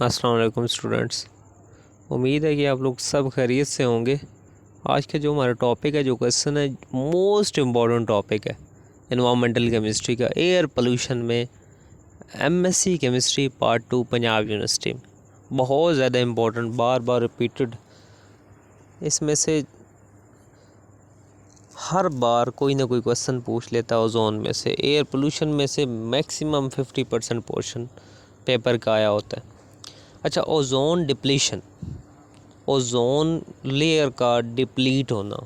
अस्सलाम वालेकुम स्टूडेंट्स। उम्मीद है कि आप लोग सब खैरियत से होंगे। आज का जो हमारा टॉपिक है, जो क्वेश्चन है, मोस्ट इम्पॉर्टेंट टॉपिक है एनवायरमेंटल केमिस्ट्री का, एयर पोल्यूशन में MSc chemistry part 2 Punjab university में। बहुत ज़्यादा इम्पोर्टेंट, बार बार रिपीटेड। इसमें से हर बार कोई ना कोई क्वेश्चन पूछ लेता है। ओजोन में से, एयर पोल्यूशन में से मैक्सिमम 50% पोर्शन पेपर का आया होता है। अच्छा, ओजोन डिप्लीशन, ओजोन लेयर का डिप्लीट होना।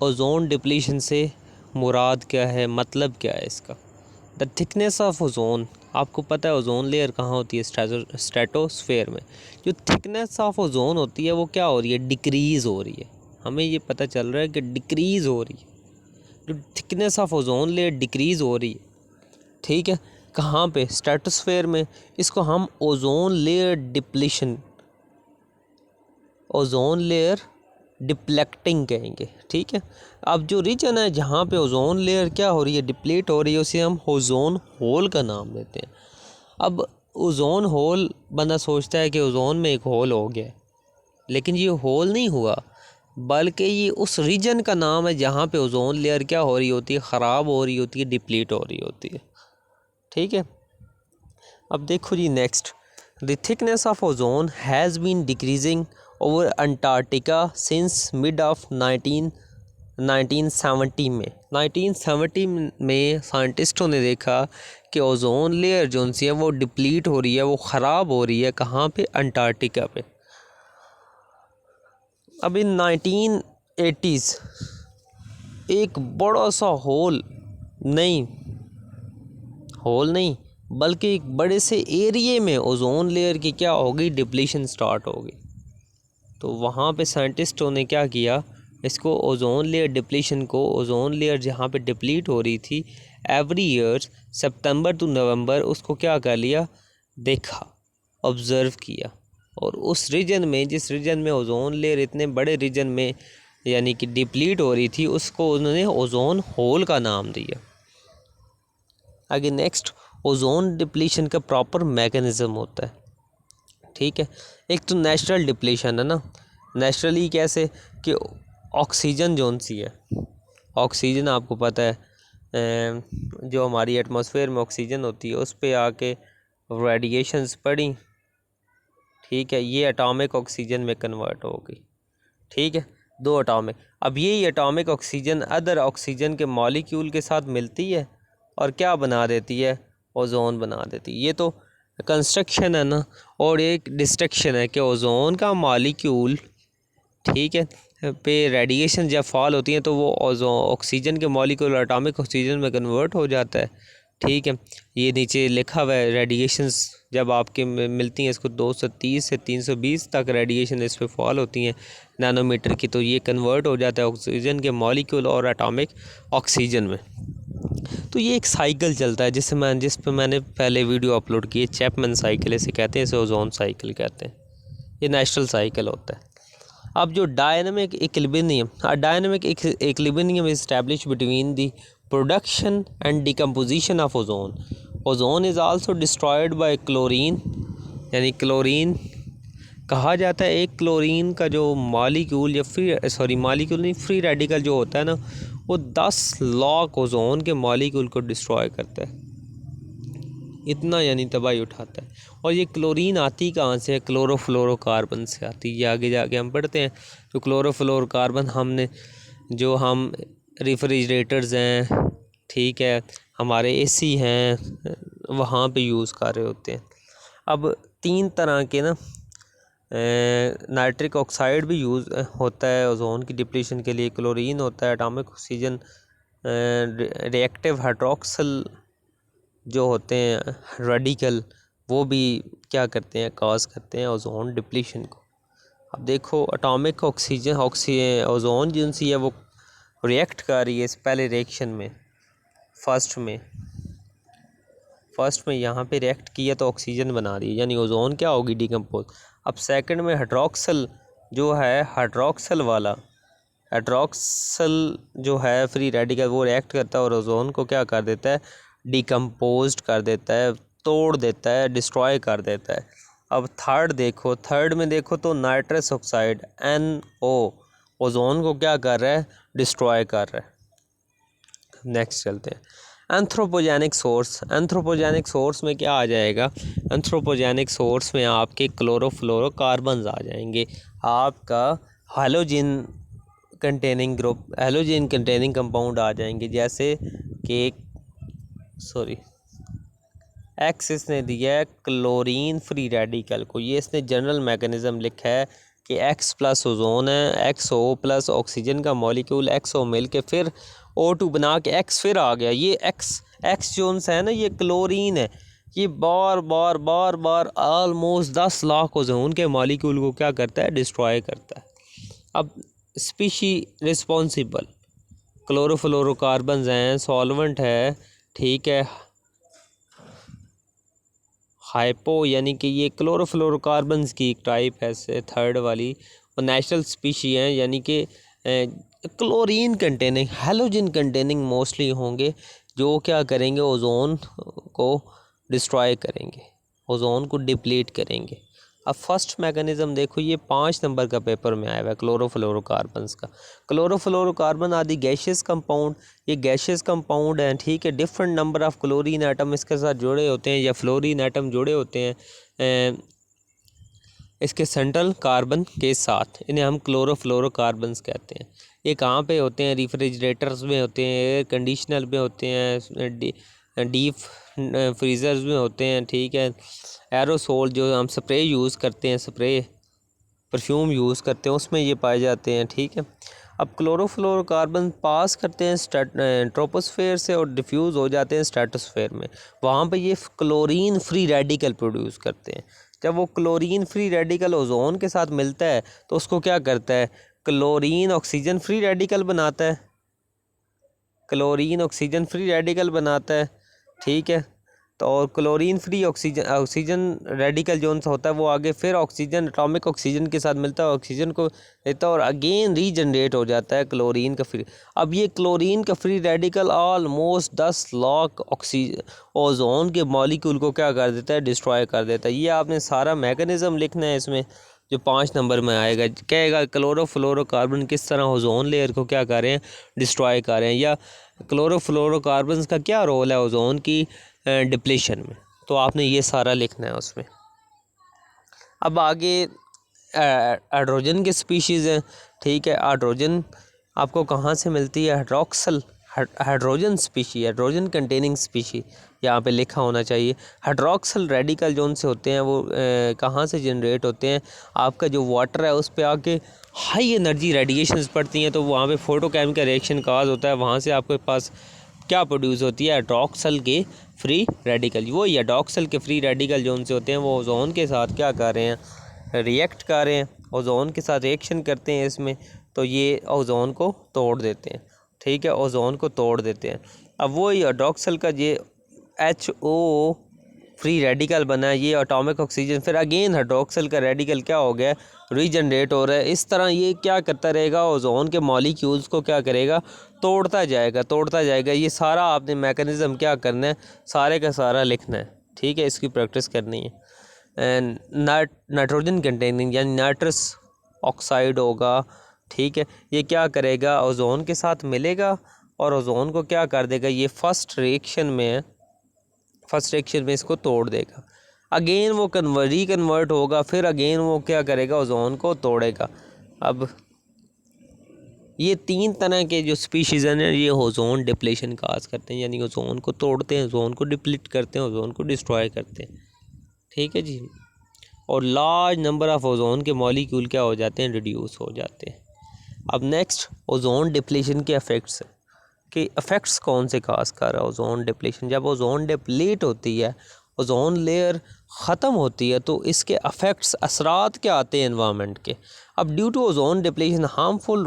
ओजोन डिप्लीशन से मुराद क्या है, मतलब क्या है इसका? The thickness of ozone. आपको पता है ओजोन लेयर कहाँ होती है? स्ट्रेटोस्फेयर में। जो थिकनेस ऑफ ओजोन होती है वो क्या हो रही है? डिक्रीज़ हो रही है। हमें ये पता चल रहा है कि डिक्रीज़ हो रही है। जो thickness of ozone layer decrease हो रही है, ठीक है, कहाँ पे? स्ट्रेटोस्फेयर में। इसको हम ozone layer depletion, ozone layer depleting कहेंगे, ठीक है। अब जो रीजन है जहाँ पे ओजोन लेयर क्या हो रही है? डिप्लीट हो रही है, उसे हम ओजोन होल का नाम देते हैं। अब ओजोन होल, बंदा सोचता है कि ओजोन में एक होल हो गया, लेकिन ये होल नहीं हुआ, बल्कि ये उस रीजन का नाम है जहाँ पे ओजोन लेयर क्या हो रही होती है? ख़राब हो रही होती है, डिप्लीट हो रही होती है, ठीक है। अब देखो जी, next, the thickness of ozone has been decreasing over Antarctica since mid of 1970 में। 1970 में साइंटिस्टों ने देखा कि ओजोन लेयर जो सी है वो डिप्लीट हो रही है, वो ख़राब हो रही है। कहाँ पे? अंटार्कटिका पे। अब इन 1980s एक बड़ा सा होल नहीं बल्कि एक बड़े से एरिए में ओजोन लेयर की क्या हो गई? डिप्लीशन स्टार्ट हो गई। तो वहाँ पे साइंटिस्टों ने क्या किया? इसको ओजोन लेयर डिप्लीशन को, ओजोन लेयर जहाँ पे डिप्लीट हो रही थी एवरी ईयर सितंबर टू नवंबर, उसको क्या कर लिया? देखा, ऑब्ज़र्व किया। और उस रीजन में, जिस रीजन में ओजोन लेयर इतने बड़े रीजन में यानी कि डिप्लीट हो रही थी, उसको उन्होंने ओजोन होल का नाम दिया। आगे नेक्स्ट, ओजोन डिप्लीशन का प्रॉपर मैकेनिज़्म होता है, ठीक है। एक तो नेचुरल डिप्लीशन है ना। नेचुरली कैसे? कि ऑक्सीजन जोन सी है, ऑक्सीजन आपको पता है, जो हमारी एटमॉस्फेयर में ऑक्सीजन होती है उस पे आके रेडिएशंस पड़ी, ठीक है, ये एटॉमिक ऑक्सीजन में कन्वर्ट हो गई, ठीक है, दो एटॉमिक। अब यही एटॉमिक ऑक्सीजन अदर ऑक्सीजन के मॉलिक्यूल के साथ मिलती है और क्या बना देती है? ओजोन बना देती है। ये तो कंस्ट्रक्शन है ना। और एक डिस्ट्रक्शन है कि ओजोन का मॉलिक्यूल, ठीक है, पे रेडिएशन जब फॉल होती है तो वो ऑक्सीजन के मॉलिक्यूल एटॉमिक ऑक्सीजन में कन्वर्ट हो जाता है, ठीक है। ये नीचे लिखा हुआ है, रेडिएशंस जब आपके मिलती हैं इसको 230 से 320 तक रेडिएशन इस पे फॉल होती हैं नैनोमीटर की, तो ये कन्वर्ट हो जाता है ऑक्सीजन के मॉलिक्यूल और एटॉमिक ऑक्सीजन में। तो ये एक साइकिल चलता है जिस पे मैंने पहले वीडियो अपलोड की है, चैपमैन साइकिल इसे कहते हैं, इसे ओजोन साइकिल कहते हैं। ये नेचुरल साइकिल होता है। अब जो dynamic equilibrium establish between the production and decomposition of ozone. Ozone is also destroyed by chlorine, यानी क्लोरीन कहा जाता है। एक क्लोरीन का जो मॉलिक्यूल या फ्री रेडिकल जो होता है ना, वो 10 लाख ओजोन के मॉलिक्यूल को डिस्ट्रॉय करता है, इतना यानी तबाही उठाता है। और ये क्लोरीन आती कहाँ से है? क्लोरोफ्लोरोकार्बन से आती है। ये आगे जाके हम पढ़ते हैं। तो क्लोरोफ्लोरोकार्बन हम रेफ्रिजरेटर्स हैं, ठीक है, हमारे एसी हैं, वहाँ पे यूज़ कर रहे होते हैं। अब 3 तरह के ना नाइट्रिक ऑक्साइड भी यूज़ होता है ओजोन की डिप्लीशन के लिए। क्लोरीन होता है, एटॉमिक ऑक्सीजन, रिएक्टिव हाइड्रोक्सिल जो होते हैं रेडिकल, वो भी क्या करते हैं? कॉज करते हैं ओजोन डिप्लीशन को। अब देखो, एटॉमिक ओजोन जिनसी है वो रिएक्ट कर रही है इस पहले रिएक्शन में, फर्स्ट में यहाँ पे रिएक्ट किया तो ऑक्सीजन बना रही है, यानी ओजोन क्या होगी? डिकम्पोज। अब सेकंड में हाइड्रोक्सिल जो है, हाइड्रोक्सिल जो है फ्री रेडिकल, वो रिएक्ट करता है और ओजोन को क्या कर देता है? डिकम्पोज्ड कर देता है, तोड़ देता है, डिस्ट्रॉय कर देता है। अब थर्ड में देखो तो नाइट्रस ऑक्साइड NO ओजोन को क्या कर रहा है, डिस्ट्रॉय कर रहा है। नेक्स्ट चलते हैं एंथ्रोपोजेनिक सोर्स में क्या आ जाएगा, एंथ्रोपोजेनिक सोर्स में आपके क्लोरोफ्लोरोकार्बन्स आ जाएंगे, आपका हैलोजन कंटेनिंग कंपाउंड आ जाएंगे, जैसे कि एक्स इसने दिया है क्लोरीन फ्री रेडिकल को, ये इसने जनरल मैकेनिज़्म लिखा है कि X प्लस ओजोन है, XO प्लस ऑक्सीजन का मॉलिक्यूल XO मिल के फिर O2 बना के X फिर आ गया। ये X जोन है ना, ये क्लोरीन है, ये बार बार ऑलमोस्ट 10 लाख ओजोन के मॉलिक्यूल को क्या करता है, डिस्ट्रॉय करता है। अब स्पीशी रिस्पॉन्सिबल क्लोरोफ्लोरोकार्बन्स हैं, सॉल्वेंट है, ठीक है, हाइपो यानी कि ये क्लोरोफ्लोरोकार्बन्स की एक टाइप है थर्ड वाली, और नेचुरल स्पीशी हैं यानी कि chlorine containing halogen containing mostly होंगे, जो क्या करेंगे, ओजोन को डिस्ट्रॉय करेंगे, ओजोन को डिप्लीट करेंगे। अब फर्स्ट मैकेनिज़्म देखो, ये 5 नंबर का पेपर में आया हुआ है क्लोरोफ्लोरोकार्बन्स का। क्लोरोफ्लोरोकार्बन आदि गैशियस कंपाउंड, ये गैशियस कंपाउंड हैं, ठीक है, different number of chlorine atom इसके साथ जुड़े होते हैं या फ्लोरीन एटम जुड़े होते हैं इसके सेंट्रल कार्बन के साथ, इन्हें हम क्लोरोफ्लोरोकार्बन्स कहते हैं। ये कहाँ पे होते हैं, रेफ्रिजरेटर्स में होते हैं, एयर कंडीशनर में होते हैं, डीप फ्रीज़र्स में होते हैं, ठीक है, एरोसोल जो हम स्प्रे यूज़ करते हैं, परफ्यूम यूज़ करते हैं, उसमें ये पाए जाते हैं, ठीक है। अब क्लोरोफ्लोरोकार्बन पास करते हैं ट्रोपोस्फेयर से और डिफ्यूज़ हो जाते हैं स्ट्रेटोस्फेयर में, वहाँ पे ये क्लोरीन फ्री रेडिकल प्रोड्यूस करते हैं। जब वो क्लोरीन फ्री रेडिकल ओजोन के साथ मिलता है तो उसको क्या करता है, क्लोरीन ऑक्सीजन फ्री रेडिकल बनाता है, ठीक है। तो और क्लोरीन फ्री ऑक्सीजन रेडिकल जो होता है वो आगे फिर ऑक्सीजन, एटॉमिक ऑक्सीजन के साथ मिलता है, ऑक्सीजन को लेता है और अगेन रीजनरेट हो जाता है क्लोरीन का फ्री। अब ये क्लोरीन का free radical almost 10 lakh ozone के मॉलिक्यूल को क्या कर देता है, डिस्ट्रॉय कर देता है। ये आपने सारा मैकेनिज़्म लिखना है इसमें, जो 5 नंबर में आएगा, कहेगा क्लोरोफ्लोरोकार्बन किस तरह ओजोन लेयर को क्या कर रहे हैं, डिस्ट्रॉय कर रहे हैं, या क्लोरोफ्लोरोकार्बन का क्या रोल है ओजोन की डिप्लीशन में, तो आपने ये सारा लिखना है उसमें। अब आगे हाइड्रोजन की स्पीशीज़ हैं, ठीक है। हाइड्रोजन आपको कहाँ से मिलती है, hydrogen species, hydrogen containing species यहाँ पे लिखा होना चाहिए। हाइड्रोक्सल रेडिकल जो उनसे होते हैं वो कहाँ से जनरेट होते हैं, आपका जो वाटर है उस पर आके हाई एनर्जी रेडिएशंस पड़ती हैं, तो वहाँ पे फोटोकेमिकल रिएक्शन काज होता है, वहाँ से आपके पास क्या प्रोड्यूस होती है, हाइड्रोक्सल के फ्री रेडिकल। वो हाइड्रोक्सल के फ्री रेडिकल जो उनसे होते हैं वो ओजोन के साथ क्या कर रहे हैं, रिएक्ट कर रहे हैं, ओजोन के साथ रिएक्शन करते हैं इसमें, तो ये ओजोन को तोड़ देते हैं, ठीक है, ओजोन को तोड़ देते हैं। अब वो हाइड्रोक्सल का ये HO फ्री रेडिकल बना है, ये एटॉमिक ऑक्सीजन, फिर अगेन हाइड्रोक्सल का रेडिकल क्या हो गया, रीजनरेट हो रहा है। इस तरह ये क्या करता रहेगा, ओजोन के मॉलिक्यूल्स को क्या करेगा, तोड़ता जाएगा। ये सारा आपने मैकेनिज़्म क्या करना है, सारे का सारा लिखना है, ठीक है, इसकी प्रैक्टिस करनी है। एंड नाइट्रोजन कंटेनिंग यानी नाइट्रस ऑक्साइड होगा, ठीक है, ये क्या करेगा, ओजोन के साथ मिलेगा और ओजोन को क्या कर देगा, ये फर्स्ट रिएक्शन में इसको तोड़ देगा। अगेन वो रिकन्वर्ट होगा, फिर अगेन वो क्या करेगा, ओजोन को तोड़ेगा। अब ये 3 तरह के जो स्पीशीज़ हैं ये ओजोन डिप्लीशन काज करते हैं, यानी ओजोन को तोड़ते हैं, ओजोन को डिप्लीट करते हैं, ओजोन को डिस्ट्रॉय करते हैं, ठीक है जी। और लार्ज नंबर ऑफ ओजोन के मॉलिक्यूल क्या हो जाते हैं, रिड्यूस हो जाते हैं। अब नेक्स्ट ओजोन डिप्लीशन के इफ़ेक्ट्स कि इफ़ेक्ट्स कौन से काज कर रहा है ओजोन डिप्लीशन। जब ओजोन डिप्लीट होती है, ओजोन लेयर ख़त्म होती है, तो इसके अफेक्ट्स असरात क्या आते हैं एनवायरनमेंट के। अब due to ozone depletion harmful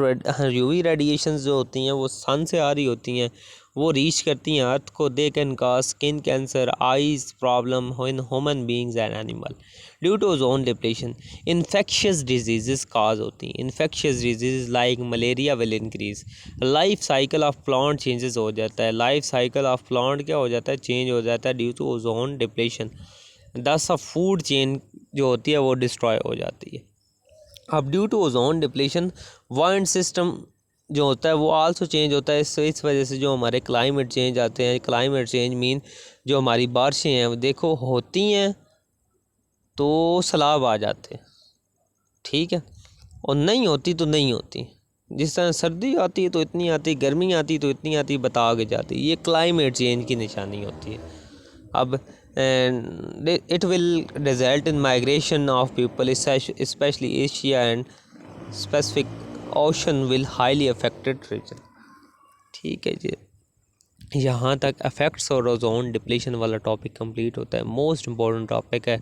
UV radiations जो होती हैं वो सन से आ रही होती हैं, वो रीच करती हैं अर्थ को, they can cause skin cancer, eyes problem in human beings and animal due to ozone depletion. Infectious diseases cause होती हैं, infectious diseases like malaria will increase. Life cycle of plant changes हो जाता है, life cycle of plant क्या हो जाता है, change हो जाता है ड्यू टू ओजोन डिप्लीशन। दस ऑफ फूड चेन जो होती है वो डिस्ट्रॉय हो जाती है। अब due to ozone depletion wind system जो होता है वो आल्सो चेंज होता है। इस वजह से जो हमारे क्लाइमेट चेंज आते हैं, क्लाइमेट चेंज मीन जो हमारी बारिशें हैं वो देखो होती हैं तो सैलाब आ जाते हैं, ठीक है, और नहीं होती तो नहीं होती। जिस तरह सर्दी आती है तो इतनी आती, गर्मी आती तो इतनी आती, बता के जाती। ये क्लाइमेट चेंज की निशानी होती है। अब it will result in migration of people specially Asia and specific ocean will highly affected region. ठीक है जी, यहाँ तक अफेक्ट्स और ओजोन डिप्लीशन वाला टॉपिक कंप्लीट होता है। मोस्ट इम्पॉर्टेंट टॉपिक है,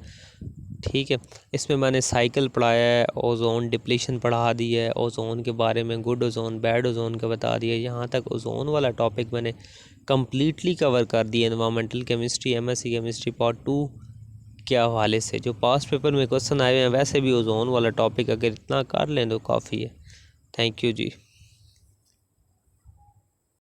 ठीक है। इसमें मैंने साइकिल पढ़ाया है, ओजोन डिप्लीशन पढ़ा दी है, ओजोन के बारे में गुड ओजोन बैड ओजोन का बता दिया। यहाँ तक ओजोन वाला टॉपिक मैंने कम्प्लीटली कवर कर दिया environmental chemistry MSc chemistry part 2 के हवाले से। जो पास्ट पेपर में क्वेश्चन आए हुए हैं, वैसे भी ओजोन वाला टॉपिक अगर इतना कर लें तो काफ़ी है। Thank you ji.